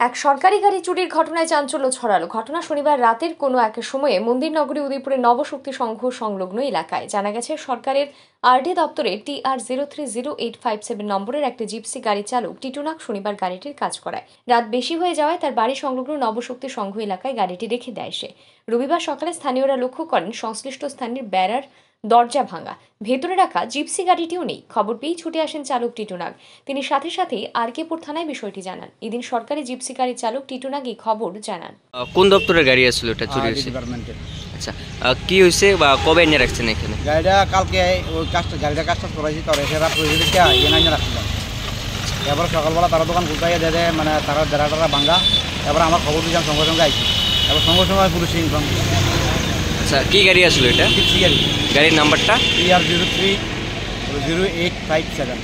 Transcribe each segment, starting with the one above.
এক সরকারি গাড়ি চুরির ঘটনায় চাঞ্চল্য ছড়ালো। ঘটনা শনিবার রাতের কোনো এক সময়ে মন্দিরনগরী উদয়পুরের নবশক্তি সংঘ সংলগ্ন এলাকায়। জানা গেছে, সরকারের আরডি দপ্তরে TR030857 নম্বরের একটি জিপসি গাড়ি চালক টিটু নাগ শনিবার গাড়িটির কাজ করায়। রাত বেশি হয়ে যাওয়ায় তার বাড়ি সংলগ্ন নবশক্তি সংঘ এলাকায় গাড়িটি রেখে দেয় সে। রবিবার সকালে স্থানীয়রা লক্ষ্য করেন সংশ্লিষ্ট স্থানের বেড়ার দরজা ভাঙা, ভেতরে রাখা জিপসি গাড়িটিও নেই। খবর পেয়েই ছুটে আসেন চালক টিটু নাগ। তিনি সাথে সাথেই আরকেপুর থানায় বিষয়টি জানান। এদিন সরকারি জিপসি গাড়ির চালক টিটু নাগ এই খবর জানান। কোন দপ্তরের গাড়ি আসছিল এটা চুরি হয়েছে? আচ্ছা, কি হয়েছে বা কবে এনে রাখছেন এখানে? গাড়িটা কালকে ওই গাড়িটা কাজটা করাইছি, তো এসে রাত হয়ে যেতে এনে রাখছিলাম। এবার সকালবেলা তারা দোকান খুলতাইয়া দেয়, মানে তারা বেড়াটা ভাঙ্গা। এবার আমার খবর দিলাম, সঙ্গে সঙ্গে আইছি। এবার সঙ্গে সঙ্গে পুলিশে ইনফর্ম। আচ্ছা, কি গাড়ি আসলো এটা? জিপসি গাড়ি। গাড়ির নাম্বারটা TR030857।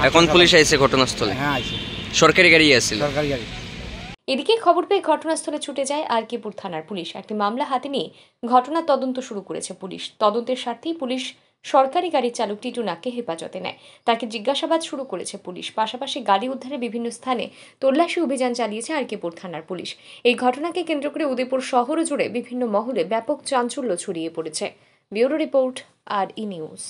এখন পুলিশ আইছে ঘটনাস্থলে? হ্যাঁ, আইছে। সরকারি গাড়ি আসছিল? সরকারি গাড়ি। এদিকে খবর পেয়ে ঘটনাস্থলে ছুটে যায় আরকেপুর থানার পুলিশ। একটি মামলা হাতে নিয়ে ঘটনার তদন্ত শুরু করেছে পুলিশ। তদন্তের স্বার্থেই পুলিশ সরকারি গাড়ির চালক টিটু নাগকে হেফাজতে নেয়। তাকে জিজ্ঞাসাবাদ শুরু করেছে পুলিশ। পাশাপাশি গাড়ি উদ্ধারের বিভিন্ন স্থানে তল্লাশি অভিযান চালিয়েছে আরকেপুর থানার পুলিশ। এই ঘটনাকে কেন্দ্র করে উদয়পুর শহর জুড়ে বিভিন্ন মহলে ব্যাপক চাঞ্চল্য ছড়িয়ে পড়েছে। ব্যুরো রিপোর্ট, আর ই নিউজ।